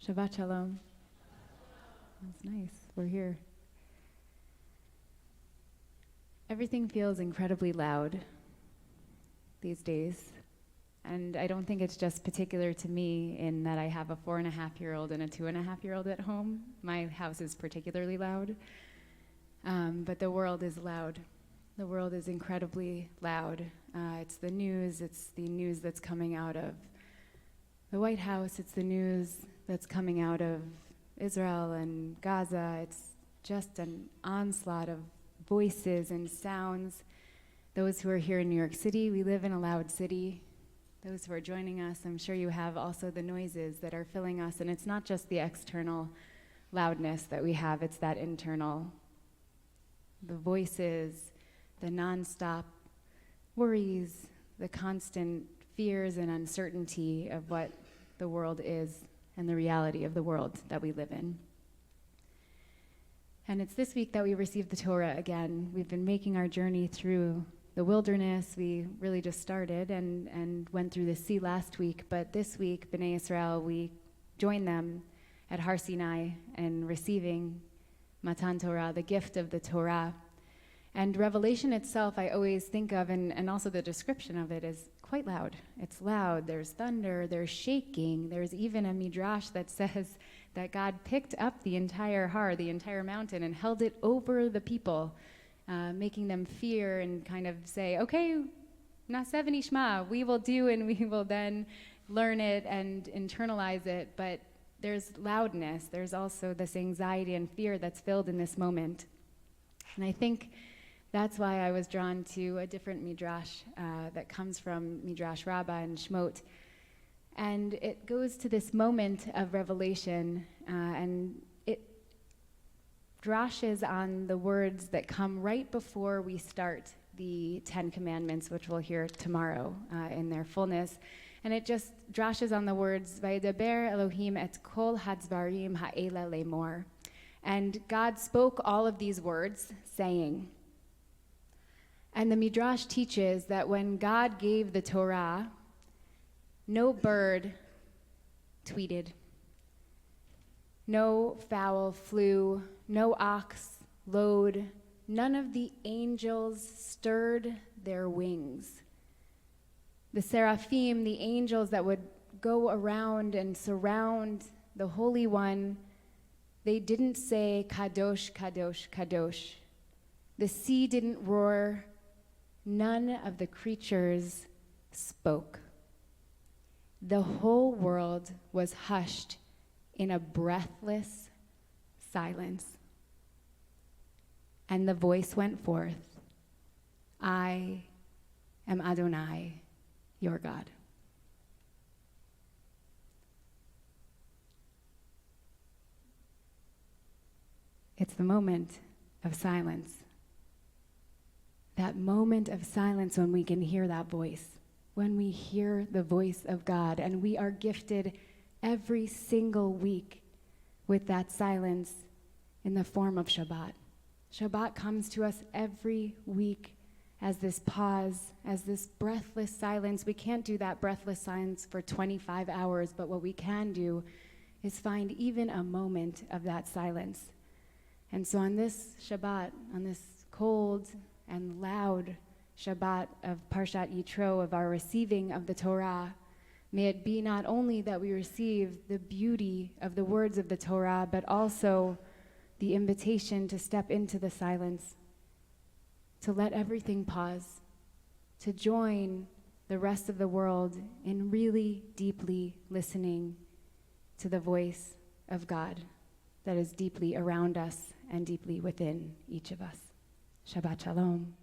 Shabbat shalom. That's nice. We're here. Everything feels incredibly loud these days. And I don't think it's just particular to me in that I have a 4.5-year-old and a 2.5-year-old at home. My house is particularly loud. But the world is loud. The world is incredibly loud. It's the news that's coming out of the White House. It's the news that's coming out of Israel and Gaza. It's just an onslaught of voices and sounds. Those who are here in New York City, we live in a loud city. Those who are joining us, I'm sure you have also the noises that are filling us. And it's not just the external loudness that we have, it's that internal. The voices, the nonstop worries, the constant fears and uncertainty of what the world is and the reality of the world that we live in. And it's this week that we received the Torah again. We've been making our journey through the wilderness. We really just started and went through the sea last week, but this week, B'nai Israel, we joined them at Har Sinai and receiving Matan Torah, the gift of the Torah. And Revelation itself, I always think of, and also the description of it, is quite loud. It's loud, there's thunder, there's shaking. There's even a midrash that says that God picked up the entire Har, the entire mountain, and held it over the people, making them fear and kind of say, okay, Naseh v'nishma, we will do, and we will then learn it and internalize it. But there's loudness. There's also this anxiety and fear that's filled in this moment. And I think that's why I was drawn to a different midrash that comes from Midrash Rabbi and Shmot. And it goes to this moment of revelation, and it drashes on the words that come right before we start the 10 Commandments, which we'll hear tomorrow in their fullness. And it just drashes on the words, Vayedaber Elohim et kol hadvarim ha'ela lemor. And God spoke all of these words, saying. And the Midrash teaches that when God gave the Torah, no bird tweeted, no fowl flew, no ox lowed, none of the angels stirred their wings. The seraphim, the angels that would go around and surround the Holy One, they didn't say, Kadosh, Kadosh, Kadosh. The sea didn't roar. None of the creatures spoke. The whole world was hushed in a breathless silence. And the voice went forth, I am Adonai, your God. It's the moment of silence. That moment of silence when we can hear that voice, when we hear the voice of God, and we are gifted every single week with that silence in the form of Shabbat. Shabbat comes to us every week as this pause, as this breathless silence. We can't do that breathless silence for 25 hours, but what we can do is find even a moment of that silence. And so on this Shabbat, on this cold and loud Shabbat of Parshat Yitro, of our receiving of the Torah, may it be not only that we receive the beauty of the words of the Torah, but also the invitation to step into the silence, to let everything pause, to join the rest of the world in really deeply listening to the voice of God that is deeply around us and deeply within each of us. Shabbat Shalom.